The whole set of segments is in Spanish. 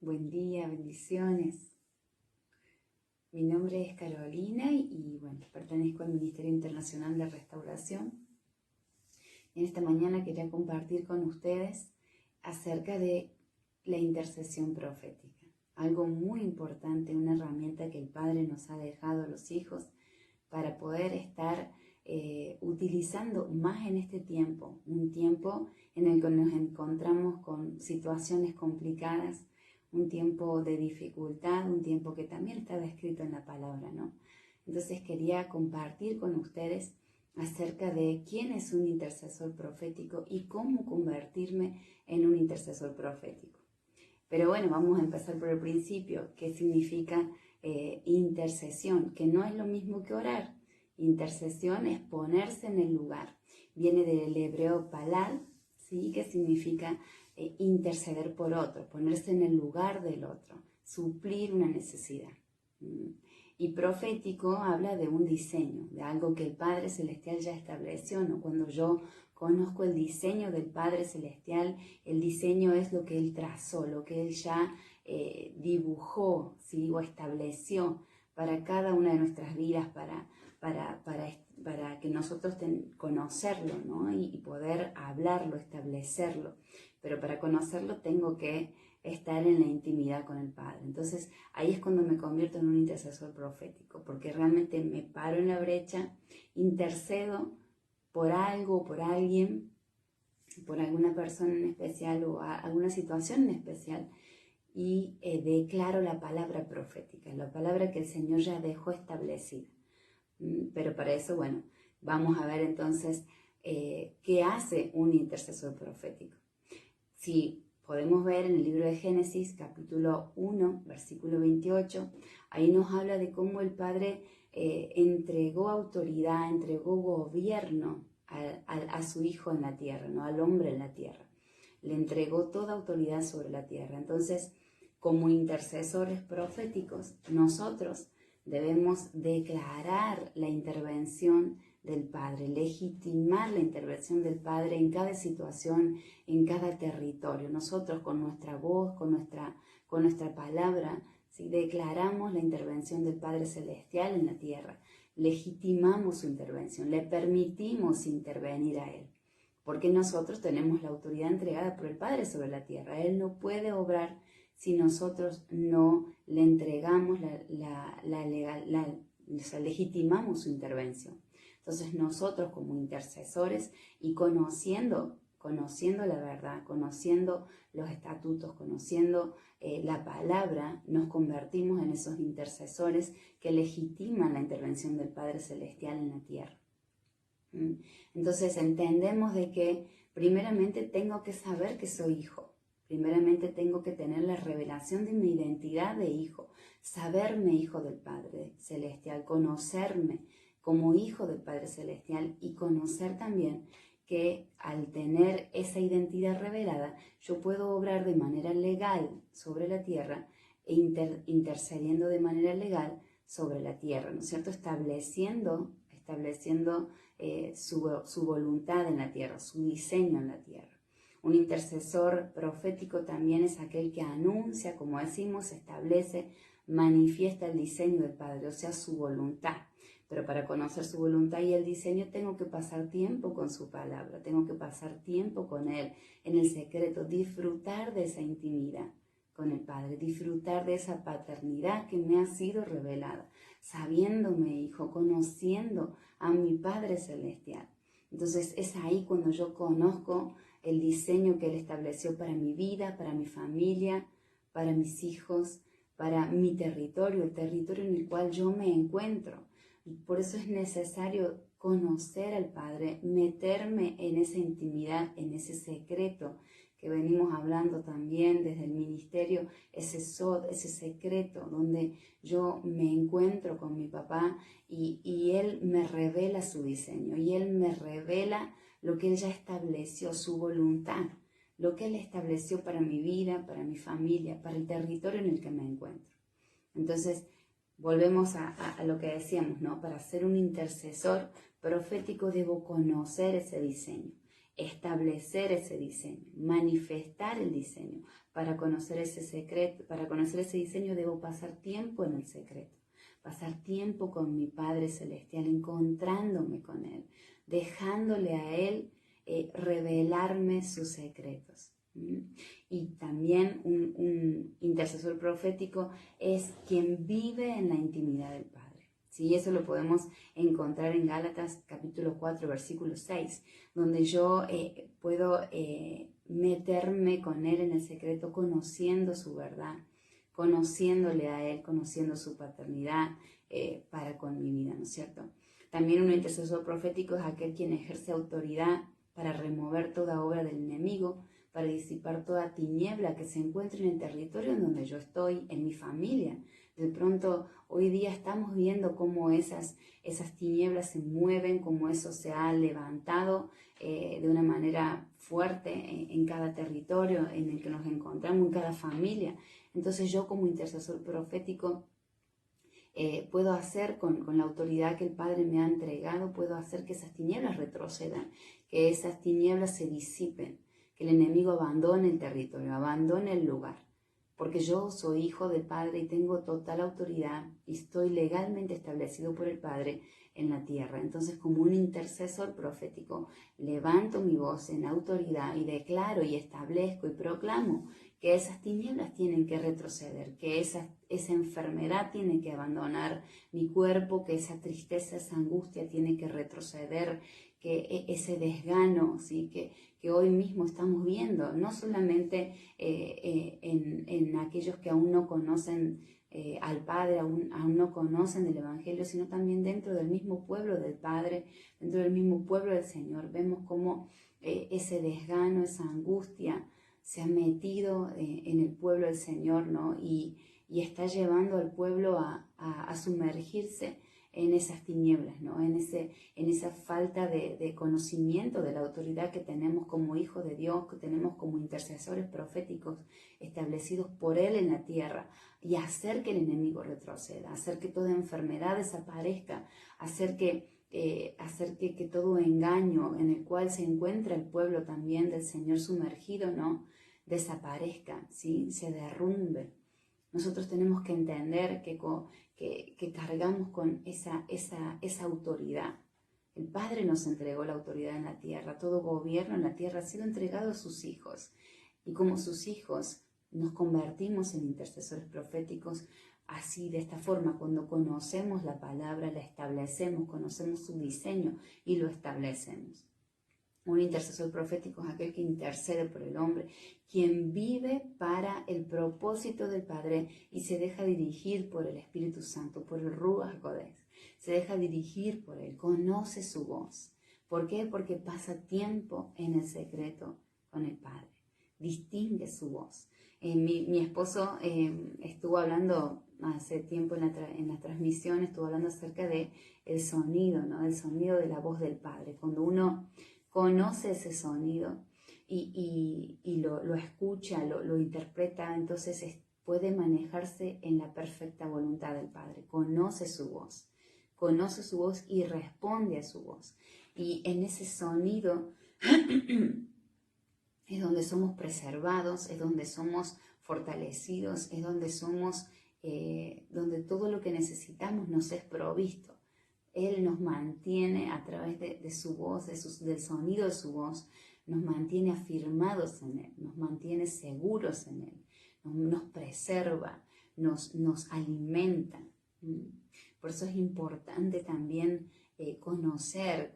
Buen día, bendiciones. Mi nombre es Carolina y pertenezco al Ministerio Internacional de Restauración. Y en esta mañana quería compartir con ustedes acerca de la intercesión profética. Algo muy importante, una herramienta que el Padre nos ha dejado a los hijos para poder estar utilizando más en este tiempo. Un tiempo en el que nos encontramos con situaciones complicadas, un tiempo de dificultad, un tiempo que también está descrito en la palabra, ¿no? Entonces quería compartir con ustedes acerca de quién es un intercesor profético y cómo convertirme en un intercesor profético. Pero bueno, vamos a empezar por el principio. ¿Qué significa intercesión? Que no es lo mismo que orar. Intercesión es ponerse en el lugar. Viene del hebreo palal, ¿sí? Que significa interceder por otro, ponerse en el lugar del otro, suplir una necesidad. Y profético habla de un diseño, de algo que el Padre Celestial ya estableció, ¿no? Cuando yo conozco el diseño del Padre Celestial, el diseño es lo que Él trazó, lo que Él ya dibujó, ¿sí? O estableció para cada una de nuestras vidas, para que nosotros conocerlo, ¿no? y poder hablarlo, establecerlo. Pero para conocerlo tengo que estar en la intimidad con el Padre. Entonces ahí es cuando me convierto en un intercesor profético, porque realmente me paro en la brecha, intercedo por algo, por alguien, por alguna persona en especial o alguna situación en especial, y declaro la palabra profética, la palabra que el Señor ya dejó establecida. Pero para eso, bueno, vamos a ver entonces qué hace un intercesor profético. Si podemos ver en el libro de Génesis, capítulo 1, versículo 28, ahí nos habla de cómo el Padre entregó autoridad, entregó gobierno a su Hijo en la tierra, ¿no? Al hombre en la tierra. Le entregó toda autoridad sobre la tierra. Entonces, como intercesores proféticos, nosotros debemos declarar la intervención del Padre, legitimar la intervención del Padre en cada situación, en cada territorio. Nosotros con nuestra voz, con nuestra palabra, ¿sí? Declaramos la intervención del Padre Celestial en la tierra, legitimamos su intervención, le permitimos intervenir a Él, porque nosotros tenemos la autoridad entregada por el Padre sobre la tierra. Él no puede obrar si nosotros no le entregamos legitimamos su intervención. Entonces nosotros como intercesores y conociendo la verdad, conociendo los estatutos, conociendo la palabra, nos convertimos en esos intercesores que legitiman la intervención del Padre Celestial en la tierra. Entonces entendemos de que primeramente tengo que saber que soy hijo. Primeramente tengo que tener la revelación de mi identidad de hijo, saberme hijo del Padre Celestial, conocerme como hijo del Padre Celestial y conocer también que al tener esa identidad revelada, yo puedo obrar de manera legal sobre la tierra e intercediendo de manera legal sobre la tierra, ¿no es cierto? Estableciendo su voluntad en la tierra, su diseño en la tierra. Un intercesor profético también es aquel que anuncia, como decimos, establece, manifiesta el diseño del Padre, o sea, su voluntad. Pero para conocer su voluntad y el diseño tengo que pasar tiempo con su palabra, tengo que pasar tiempo con Él en el secreto, disfrutar de esa intimidad con el Padre, disfrutar de esa paternidad que me ha sido revelada, sabiéndome hijo, conociendo a mi Padre Celestial. Entonces es ahí cuando yo conozco el diseño que Él estableció para mi vida, para mi familia, para mis hijos, para mi territorio, el territorio en el cual yo me encuentro. Por eso es necesario conocer al Padre, meterme en esa intimidad, en ese secreto que venimos hablando también desde el ministerio, ese secreto donde yo me encuentro con mi papá y Él me revela su diseño y Él me revela lo que Él ya estableció, su voluntad, lo que Él estableció para mi vida, para mi familia, para el territorio en el que me encuentro. Entonces, volvemos a lo que decíamos, ¿no? Para ser un intercesor profético debo conocer ese diseño. establecer ese diseño, manifestar el diseño. Para conocer ese secreto, para conocer ese diseño debo pasar tiempo en el secreto, pasar tiempo con mi Padre Celestial, encontrándome con Él, dejándole a Él revelarme sus secretos. Y también un intercesor profético es quien vive en la intimidad del Padre. ¿Sí? Eso lo podemos encontrar en Gálatas capítulo 4, versículo 6, donde yo puedo meterme con Él en el secreto, conociendo su verdad, conociéndole a Él, conociendo su paternidad para con mi vida, ¿no es cierto? También un intercesor profético es aquel quien ejerce autoridad para remover toda obra del enemigo, para disipar toda tiniebla que se encuentre en el territorio en donde yo estoy, en mi familia. De pronto, hoy día estamos viendo cómo esas tinieblas se mueven, cómo eso se ha levantado de una manera fuerte en cada territorio en el que nos encontramos, en cada familia. Entonces yo como intercesor profético puedo hacer con la autoridad que el Padre me ha entregado, puedo hacer que esas tinieblas retrocedan, que esas tinieblas se disipen, que el enemigo abandone el territorio, abandone el lugar. Porque yo soy hijo del Padre y tengo total autoridad y estoy legalmente establecido por el Padre en la tierra. Entonces, como un intercesor profético, levanto mi voz en autoridad y declaro y establezco y proclamo que esas tinieblas tienen que retroceder, que esa enfermedad tiene que abandonar mi cuerpo, que esa tristeza, esa angustia tiene que retroceder, que ese desgano, ¿sí? que hoy mismo estamos viendo, no solamente en aquellos que aún no conocen al Padre, aún no conocen del Evangelio, sino también dentro del mismo pueblo del Padre, dentro del mismo pueblo del Señor. Vemos cómo ese desgano, esa angustia se ha metido en el pueblo del Señor, ¿no? Y está llevando al pueblo a sumergirse en esas tinieblas, ¿no? En esa falta de conocimiento de la autoridad que tenemos como hijos de Dios, que tenemos como intercesores proféticos establecidos por Él en la tierra, y hacer que el enemigo retroceda, hacer que toda enfermedad desaparezca, hacer que todo engaño en el cual se encuentra el pueblo también del Señor sumergido, ¿no? Desaparezca, ¿sí? Se derrumbe. Nosotros tenemos que entender que cargamos con esa autoridad. El Padre nos entregó la autoridad en la tierra, todo gobierno en la tierra ha sido entregado a sus hijos. Y como sus hijos nos convertimos en intercesores proféticos, así, de esta forma, cuando conocemos la palabra, la establecemos, conocemos su diseño y lo establecemos. Un intercesor profético es aquel que intercede por el hombre, quien vive para el propósito del Padre y se deja dirigir por el Espíritu Santo, por el Ruach HaKodesh. Se deja dirigir por él, conoce su voz. ¿Por qué? Porque pasa tiempo en el secreto con el Padre. Distingue su voz. Mi esposo estuvo hablando hace tiempo en la transmisión, estuvo hablando acerca de el sonido, ¿no? El sonido de la voz del Padre. Cuando uno conoce ese sonido y lo escucha, lo interpreta, entonces puede manejarse en la perfecta voluntad del Padre. Conoce su voz y responde a su voz. Y en ese sonido es donde somos preservados, es donde somos fortalecidos, es donde donde todo lo que necesitamos nos es provisto. Él nos mantiene a través de su voz, del sonido de su voz, nos mantiene afirmados en Él, nos mantiene seguros en Él, nos preserva, nos alimenta. Por eso es importante también conocer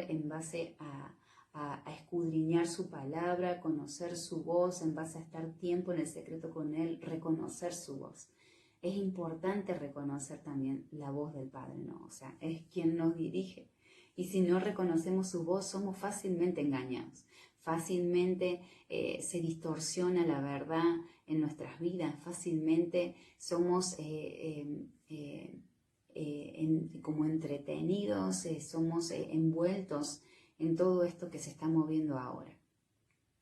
en base a escudriñar su palabra, conocer su voz, en base a estar tiempo en el secreto con Él, reconocer su voz. Es importante reconocer también la voz del Padre, ¿no? O sea, es quien nos dirige. Y si no reconocemos su voz, somos fácilmente engañados. Fácilmente se distorsiona la verdad en nuestras vidas. Fácilmente somos como entretenidos, somos envueltos en todo esto que se está moviendo ahora.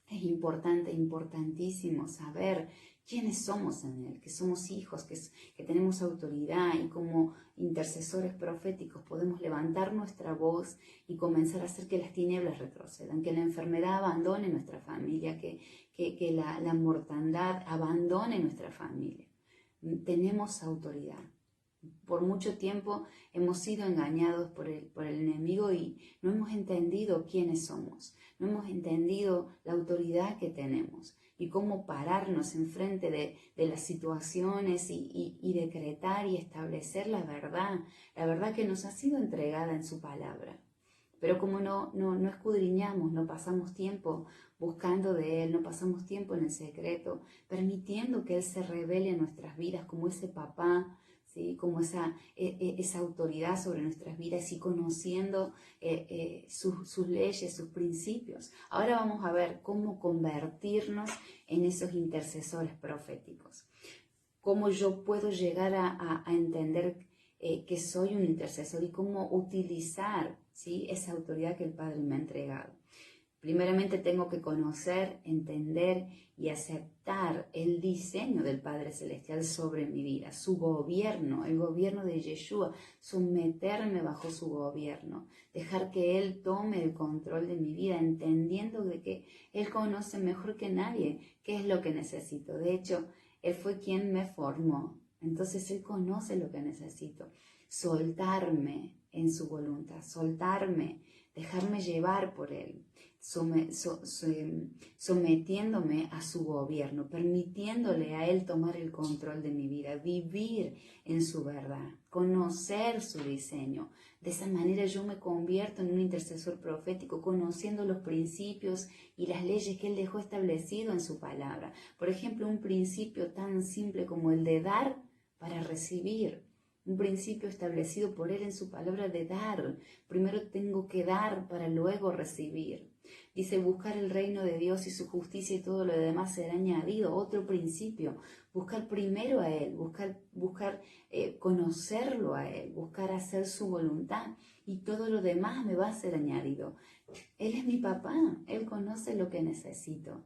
Es importante, importantísimo saber quiénes somos en Él, que somos hijos, que tenemos autoridad y como intercesores proféticos podemos levantar nuestra voz y comenzar a hacer que las tinieblas retrocedan, que la enfermedad abandone nuestra familia, que la mortandad abandone nuestra familia. Tenemos autoridad. Por mucho tiempo hemos sido engañados por el enemigo y no hemos entendido quiénes somos, no hemos entendido la autoridad que tenemos y cómo pararnos enfrente de las situaciones y decretar y establecer la verdad que nos ha sido entregada en su palabra. Pero como no escudriñamos, no pasamos tiempo buscando de Él, no pasamos tiempo en el secreto, permitiendo que Él se revele en nuestras vidas como ese papá, ¿sí? Como esa autoridad sobre nuestras vidas y conociendo sus leyes, sus principios. Ahora vamos a ver cómo convertirnos en esos intercesores proféticos. Cómo yo puedo llegar a entender que soy un intercesor y cómo utilizar, ¿sí?, esa autoridad que el Padre me ha entregado. Primeramente tengo que conocer, entender y aceptar el diseño del Padre Celestial sobre mi vida, su gobierno, el gobierno de Yeshua, someterme bajo su gobierno, dejar que Él tome el control de mi vida, entendiendo de que Él conoce mejor que nadie qué es lo que necesito. De hecho, Él fue quien me formó, entonces Él conoce lo que necesito. Soltarme en su voluntad, soltarme, dejarme llevar por Él, sometiéndome a su gobierno, permitiéndole a Él tomar el control de mi vida, vivir en su verdad, conocer su diseño. De esa manera yo me convierto en un intercesor profético, conociendo los principios y las leyes que Él dejó establecido en su palabra. Por ejemplo, un principio tan simple como el de dar para recibir. Un principio establecido por Él en su palabra de dar. Primero tengo que dar para luego recibir. Dice buscar el reino de Dios y su justicia y todo lo demás será añadido. Otro principio, buscar primero a Él, buscar conocerlo a Él, buscar hacer su voluntad y todo lo demás me va a ser añadido. Él es mi papá, Él conoce lo que necesito.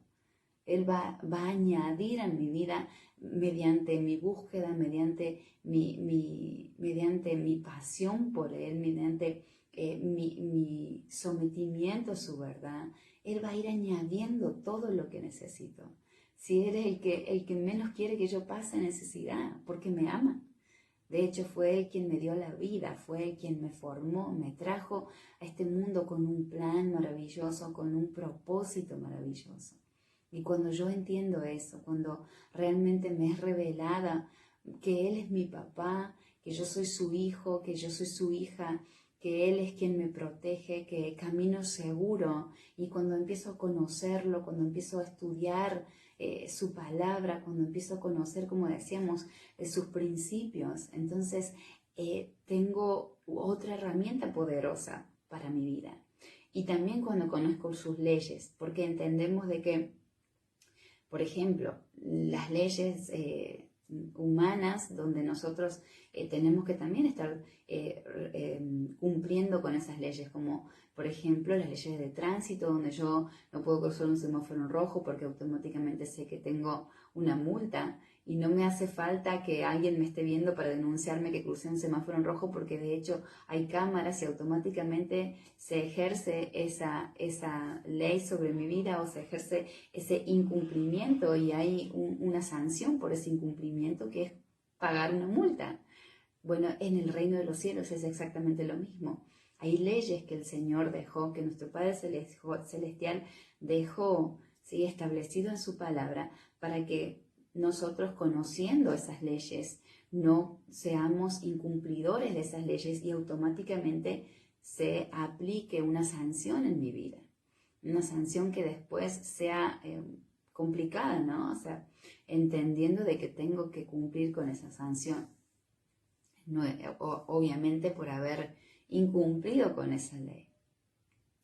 Él va a añadir a mi vida mediante mi búsqueda, mediante mi pasión por Él, mediante mi sometimiento a su verdad. Él va a ir añadiendo todo lo que necesito. Si Él es el que menos quiere que yo pase necesidad, porque me ama. De hecho, fue Él quien me dio la vida, fue Él quien me formó, me trajo a este mundo con un plan maravilloso, con un propósito maravilloso. Y cuando yo entiendo eso, cuando realmente me es revelada que Él es mi papá, que yo soy su hijo, que yo soy su hija, que Él es quien me protege, que camino seguro, y cuando empiezo a conocerlo, cuando empiezo a estudiar su palabra, cuando empiezo a conocer, como decíamos, sus principios, entonces tengo otra herramienta poderosa para mi vida. Y también cuando conozco sus leyes, porque entendemos de que, por ejemplo, las leyes humanas, donde nosotros tenemos que también estar cumpliendo con esas leyes, como por ejemplo las leyes de tránsito, donde yo no puedo cruzar un semáforo en rojo porque automáticamente sé que tengo una multa y no me hace falta que alguien me esté viendo para denunciarme que crucé un semáforo en rojo, porque de hecho hay cámaras y automáticamente se ejerce esa ley sobre mi vida, o se ejerce ese incumplimiento y hay una sanción por ese incumplimiento, que es pagar una multa. Bueno, en el reino de los cielos es exactamente lo mismo. Hay leyes que el Señor dejó, que nuestro Padre Celestial dejó, ¿sí?, establecido en su palabra, para que nosotros, conociendo esas leyes, no seamos incumplidores de esas leyes y automáticamente se aplique una sanción en mi vida. Una sanción que después sea complicada, ¿no? O sea, entendiendo de que tengo que cumplir con esa sanción. No, obviamente por haber incumplido con esa ley.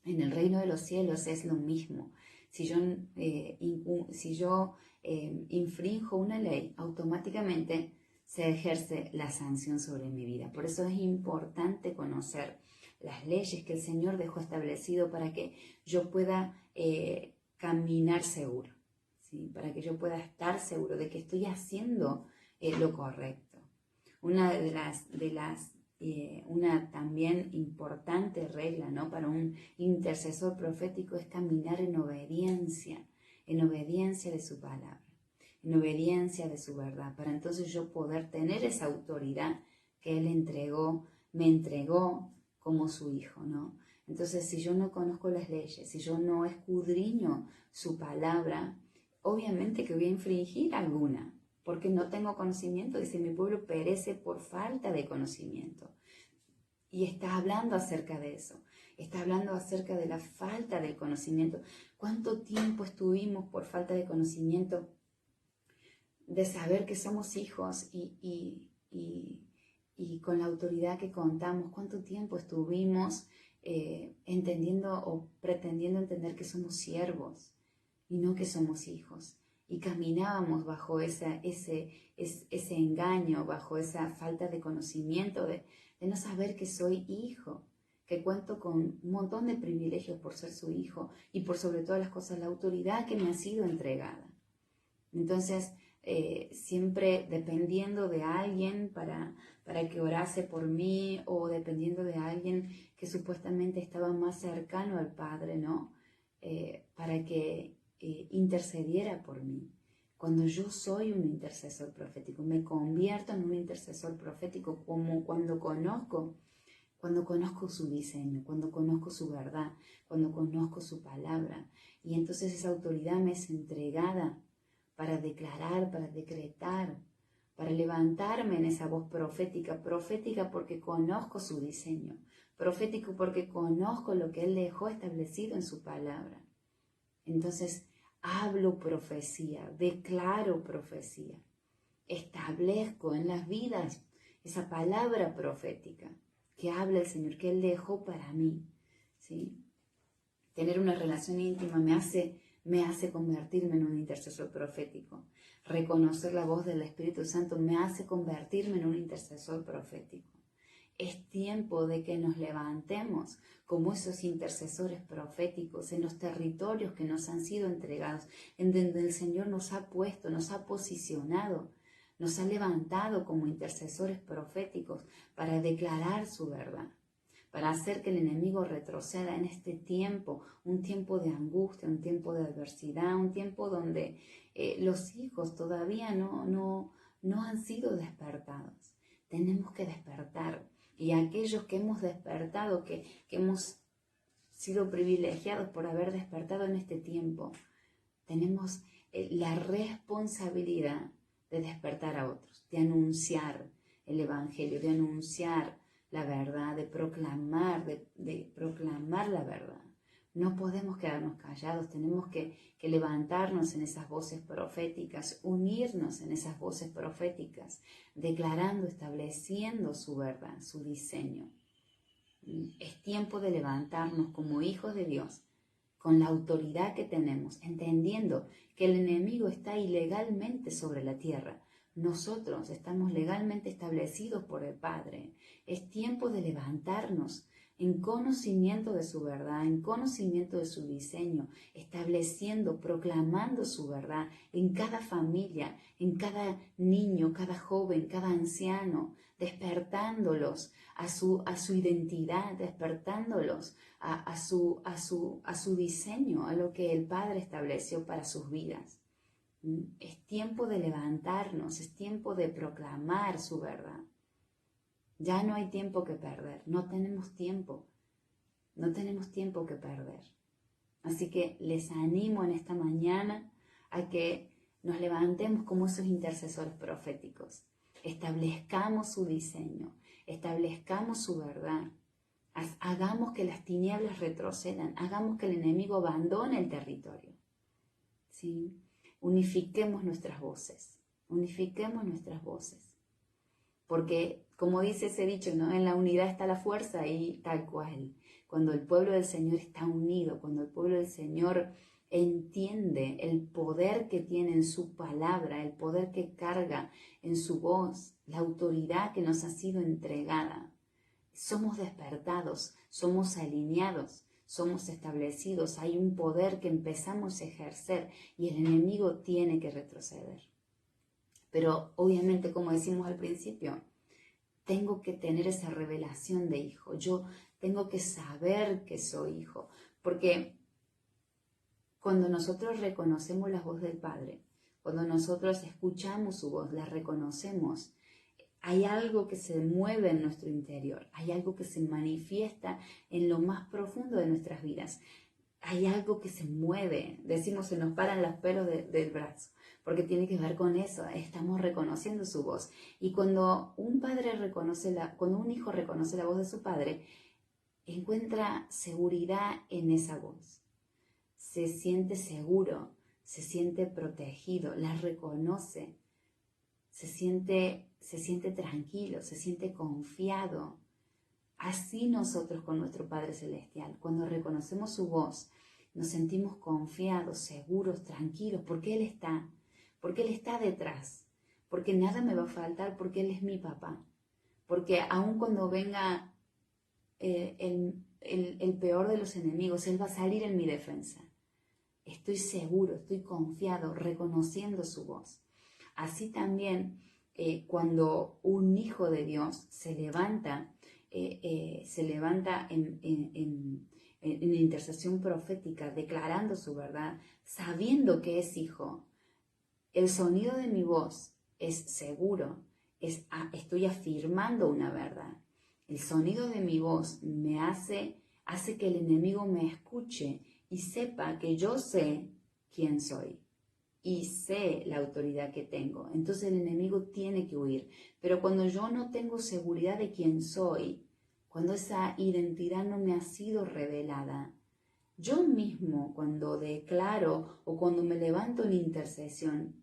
En el reino de los cielos es lo mismo. Si yo infrinjo una ley, automáticamente se ejerce la sanción sobre mi vida. Por eso es importante conocer las leyes que el Señor dejó establecido para que yo pueda caminar seguro, ¿sí? Para que yo pueda estar seguro de que estoy haciendo lo correcto. Una una también importante regla, ¿no?, para un intercesor profético es caminar en obediencia de su palabra, en obediencia de su verdad, para entonces yo poder tener esa autoridad que Él me entregó como su hijo, ¿no? Entonces, si yo no conozco las leyes, si yo no escudriño su palabra, obviamente que voy a infringir alguna, porque no tengo conocimiento. Dice, mi pueblo perece por falta de conocimiento. Y está hablando acerca de eso, está hablando acerca de la falta del conocimiento. ¿Cuánto tiempo estuvimos por falta de conocimiento de saber que somos hijos y con la autoridad que contamos? ¿Cuánto tiempo estuvimos entendiendo o pretendiendo entender que somos siervos y no que somos hijos? Y caminábamos bajo ese engaño, bajo esa falta de conocimiento, de no saber que soy hijo, que cuento con un montón de privilegios por ser su hijo y por sobre todas las cosas la autoridad que me ha sido entregada. Entonces, siempre dependiendo de alguien para que orase por mí, o dependiendo de alguien que supuestamente estaba más cercano al Padre, ¿no? Para que intercediera por mí. Cuando yo soy un intercesor profético, me convierto en un intercesor profético como cuando conozco su diseño, cuando conozco su verdad, cuando conozco su palabra. Y entonces esa autoridad me es entregada para declarar, para decretar, para levantarme en esa voz profética porque conozco su diseño, profético porque conozco lo que Él dejó establecido en su palabra. Entonces hablo profecía, declaro profecía, establezco en las vidas esa palabra profética que habla el Señor, que Él dejó para mí, ¿sí? Tener una relación íntima me hace convertirme en un intercesor profético. Reconocer la voz del Espíritu Santo me hace convertirme en un intercesor profético. Es tiempo de que nos levantemos como esos intercesores proféticos en los territorios que nos han sido entregados, en donde el Señor nos ha puesto, nos ha posicionado, nos ha levantado como intercesores proféticos para declarar su verdad, para hacer que el enemigo retroceda en este tiempo, un tiempo de angustia, un tiempo de adversidad, un tiempo donde los hijos todavía no han sido despertados. Tenemos que despertar, y aquellos que hemos despertado, que hemos sido privilegiados por haber despertado en este tiempo, tenemos la responsabilidad de despertar a otros, de anunciar el Evangelio, de anunciar la verdad, de proclamar la verdad. No podemos quedarnos callados, tenemos que levantarnos en esas voces proféticas, unirnos en esas voces proféticas, declarando, estableciendo su verdad, su diseño. Es tiempo de levantarnos como hijos de Dios, con la autoridad que tenemos, entendiendo que el enemigo está ilegalmente sobre la tierra. Nosotros estamos legalmente establecidos por el Padre. Es tiempo de levantarnos en conocimiento de su verdad, en conocimiento de su diseño, estableciendo, proclamando su verdad en cada familia, en cada niño, cada joven, cada anciano, despertándolos a su identidad, despertándolos a su diseño, a lo que el Padre estableció para sus vidas. Es tiempo de levantarnos, es tiempo de proclamar su verdad. Ya no hay tiempo que perder, no tenemos tiempo que perder. Así que les animo en esta mañana a que nos levantemos como esos intercesores proféticos, establezcamos su diseño, establezcamos su verdad, hagamos que las tinieblas retrocedan, hagamos que el enemigo abandone el territorio, ¿sí? Unifiquemos nuestras voces, porque como dice ese dicho, ¿no? En la unidad está la fuerza, y tal cual. Cuando el pueblo del Señor está unido, cuando el pueblo del Señor entiende el poder que tiene en su palabra, el poder que carga en su voz, la autoridad que nos ha sido entregada, somos despertados, somos alineados, somos establecidos, hay un poder que empezamos a ejercer y el enemigo tiene que retroceder. Pero obviamente, como decimos al principio, tengo que tener esa revelación de hijo. Yo tengo que saber que soy hijo, porque cuando nosotros reconocemos la voz del Padre, cuando nosotros escuchamos su voz, la reconocemos, hay algo que se mueve en nuestro interior, hay algo que se manifiesta en lo más profundo de nuestras vidas. Hay algo que se mueve, decimos, se nos paran los pelos del brazo, porque tiene que ver con eso, estamos reconociendo su voz. Y cuando un hijo reconoce la voz de su padre, encuentra seguridad en esa voz. Se siente seguro, se siente protegido, la reconoce, se siente tranquilo, se siente confiado. Así nosotros con nuestro Padre Celestial, cuando reconocemos su voz, nos sentimos confiados, seguros, tranquilos, porque Él está detrás, porque nada me va a faltar, porque Él es mi papá, porque aun cuando venga el peor de los enemigos, Él va a salir en mi defensa. Estoy seguro, estoy confiado, reconociendo su voz. Así también, cuando un hijo de Dios se levanta en intercesión profética, declarando su verdad, sabiendo que es hijo, el sonido de mi voz es seguro, estoy afirmando una verdad. El sonido de mi voz me hace que el enemigo me escuche y sepa que yo sé quién soy y sé la autoridad que tengo. Entonces el enemigo tiene que huir. Pero cuando yo no tengo seguridad de quién soy, cuando esa identidad no me ha sido revelada, yo mismo cuando declaro o cuando me levanto en intercesión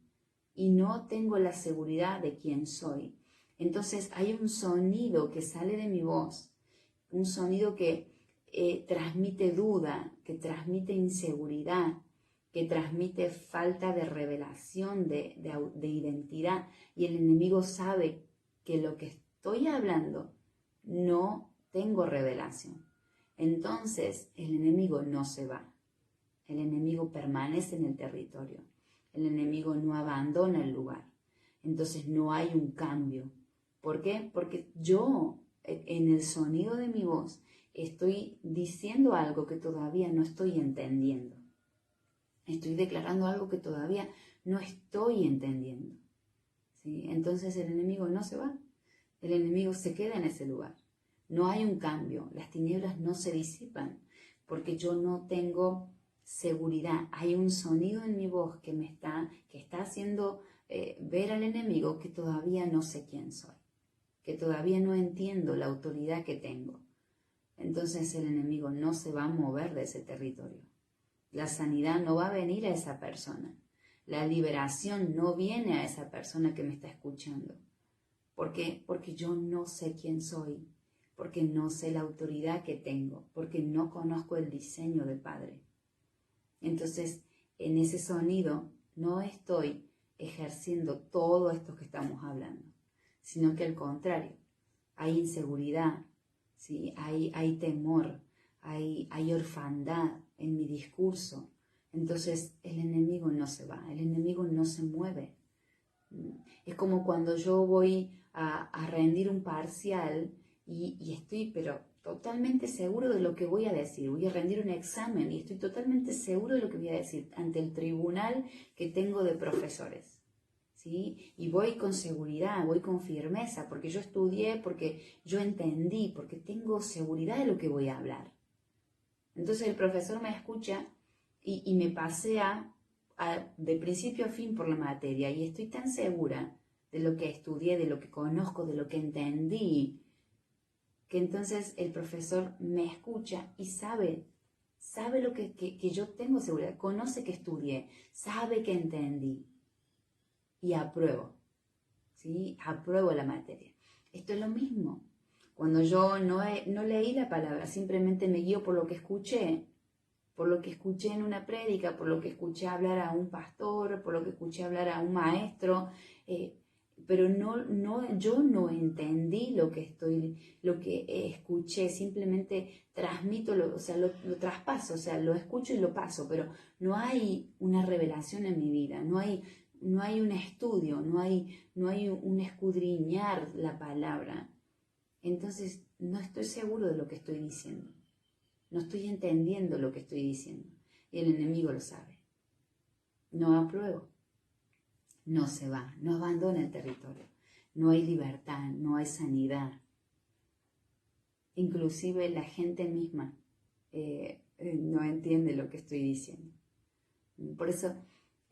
y no tengo la seguridad de quién soy, entonces hay un sonido que sale de mi voz, un sonido que transmite duda, que transmite inseguridad, que transmite falta de revelación, de identidad, y el enemigo sabe que lo que estoy hablando no tengo revelación. Entonces el enemigo no se va, el enemigo permanece en el territorio, el enemigo no abandona el lugar, entonces no hay un cambio. ¿Por qué? Porque yo, en el sonido de mi voz, estoy diciendo algo que todavía no estoy entendiendo. Estoy declarando algo que todavía no estoy entendiendo. ¿Sí? Entonces el enemigo no se va, el enemigo se queda en ese lugar. No hay un cambio, las tinieblas no se disipan, porque yo no tengo seguridad. Hay un sonido en mi voz que está haciendo ver al enemigo que todavía no sé quién soy, que todavía no entiendo la autoridad que tengo. Entonces el enemigo no se va a mover de ese territorio. La sanidad no va a venir a esa persona. La liberación no viene a esa persona que me está escuchando. ¿Por qué? Porque yo no sé quién soy, porque no sé la autoridad que tengo, porque no conozco el diseño del Padre. Entonces, en ese sonido no estoy ejerciendo todo esto que estamos hablando, sino que al contrario, hay inseguridad, ¿sí? Hay temor, hay orfandad en mi discurso. Entonces el enemigo no se va, el enemigo no se mueve. Es como cuando yo voy a rendir un parcial y estoy pero totalmente seguro de lo que voy a decir. Voy a rendir un examen y estoy totalmente seguro de lo que voy a decir ante el tribunal que tengo de profesores. ¿Sí? Y voy con seguridad, voy con firmeza, porque yo estudié, porque yo entendí, porque tengo seguridad de lo que voy a hablar. Entonces el profesor me escucha y me pasea de principio a fin por la materia y estoy tan segura de lo que estudié, de lo que conozco, de lo que entendí, que entonces el profesor me escucha y sabe lo que yo tengo seguridad, conoce que estudié, sabe que entendí y apruebo, ¿sí? Apruebo la materia. Esto es lo mismo. Cuando yo no leí la palabra, simplemente me guío por lo que escuché en una prédica, por lo que escuché hablar a un pastor, por lo que escuché hablar a un maestro, pero yo no entendí lo que escuché, simplemente transmito, o sea, lo traspaso, o sea, lo escucho y lo paso, pero no hay una revelación en mi vida, no hay un estudio, no hay un escudriñar la palabra. Entonces, no estoy seguro de lo que estoy diciendo, no estoy entendiendo lo que estoy diciendo, y el enemigo lo sabe. No apruebo. No se va, no abandona el territorio, no hay libertad, no hay sanidad. Inclusive la gente misma no entiende lo que estoy diciendo. Por eso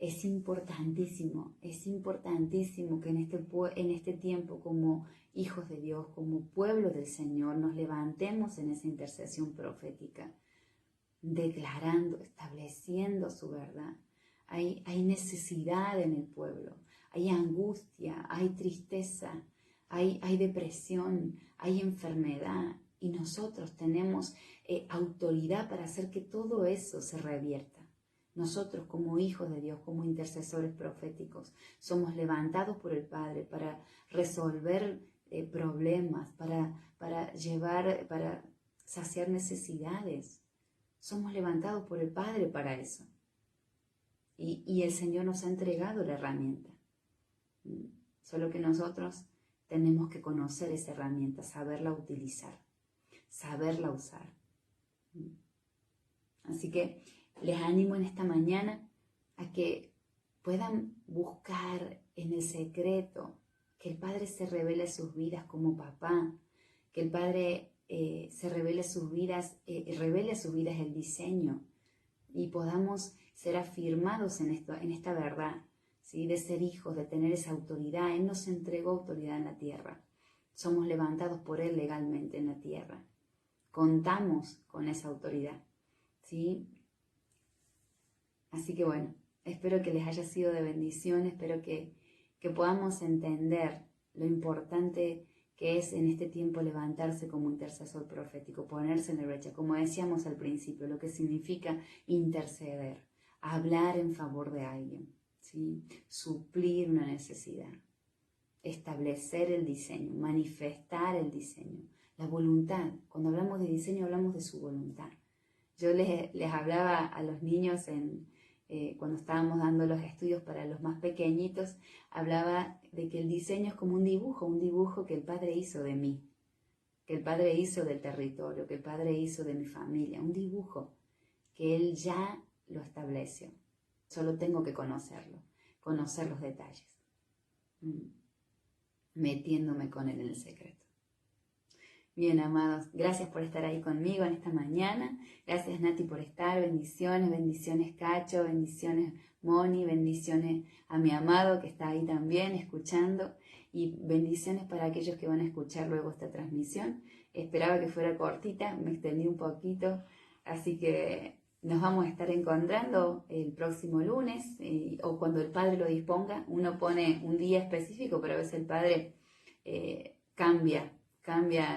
es importantísimo que en este tiempo, como hijos de Dios, como pueblo del Señor, nos levantemos en esa intercesión profética, declarando, estableciendo su verdad. Hay necesidad en el pueblo, hay angustia, hay tristeza, hay depresión, hay enfermedad, y nosotros tenemos autoridad para hacer que todo eso se revierta. Nosotros, como hijos de Dios, como intercesores proféticos, somos levantados por el Padre para resolver problemas, para saciar necesidades. Somos levantados por el Padre para eso. Y el Señor nos ha entregado la herramienta. Solo que nosotros tenemos que conocer esa herramienta, saberla utilizar, saberla usar. Así que les animo en esta mañana a que puedan buscar en el secreto, que el Padre se revele a sus vidas como papá, que el Padre se revele a sus vidas el diseño, y podamos ser afirmados en esta verdad, ¿sí? De ser hijos, de tener esa autoridad. Él nos entregó autoridad en la tierra. Somos levantados por Él legalmente en la tierra. Contamos con esa autoridad, ¿sí? Así que bueno, espero que les haya sido de bendición, espero que podamos entender lo importante que es en este tiempo levantarse como intercesor profético, ponerse en la brecha, como decíamos al principio, lo que significa interceder, hablar en favor de alguien, ¿sí? Suplir una necesidad, establecer el diseño, manifestar el diseño, la voluntad. Cuando hablamos de diseño hablamos de su voluntad. Yo les hablaba a los niños cuando estábamos dando los estudios para los más pequeñitos, hablaba de que el diseño es como un dibujo que el Padre hizo de mí, que el Padre hizo del territorio, que el Padre hizo de mi familia, un dibujo que Él ya lo estableció. Solo tengo que conocerlo, conocer los detalles, metiéndome con Él en el secreto. Bien, amados, gracias por estar ahí conmigo en esta mañana. Gracias, Nati, por estar. Bendiciones, Cacho, bendiciones, Moni, bendiciones a mi amado que está ahí también escuchando, y bendiciones para aquellos que van a escuchar luego esta transmisión. Esperaba que fuera cortita, me extendí un poquito, así que nos vamos a estar encontrando el próximo lunes o cuando el Padre lo disponga. Uno pone un día específico, pero a veces el Padre cambia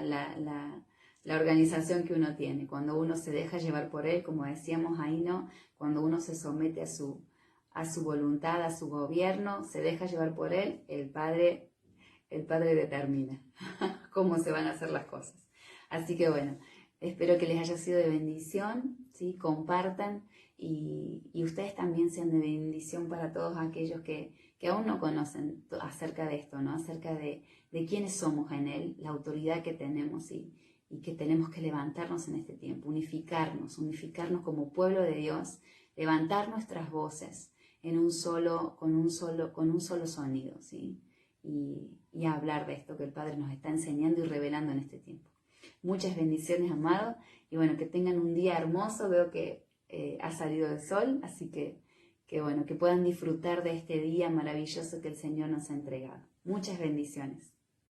la organización que uno tiene. Cuando uno se deja llevar por Él, como decíamos ahí, ¿no? Cuando uno se somete a su voluntad, a su gobierno, se deja llevar por Él, el Padre determina cómo se van a hacer las cosas. Así que bueno, espero que les haya sido de bendición, ¿sí? Compartan y ustedes también sean de bendición para todos aquellos que aún no conocen acerca de esto, ¿no? Acerca de quiénes somos en Él, la autoridad que tenemos y que tenemos que levantarnos en este tiempo, unificarnos como pueblo de Dios, levantar nuestras voces con un solo sonido, ¿sí? Y hablar de esto que el Padre nos está enseñando y revelando en este tiempo. Muchas bendiciones, amados, y bueno, que tengan un día hermoso. Veo que ha salido el sol, así que bueno, que puedan disfrutar de este día maravilloso que el Señor nos ha entregado. Muchas bendiciones.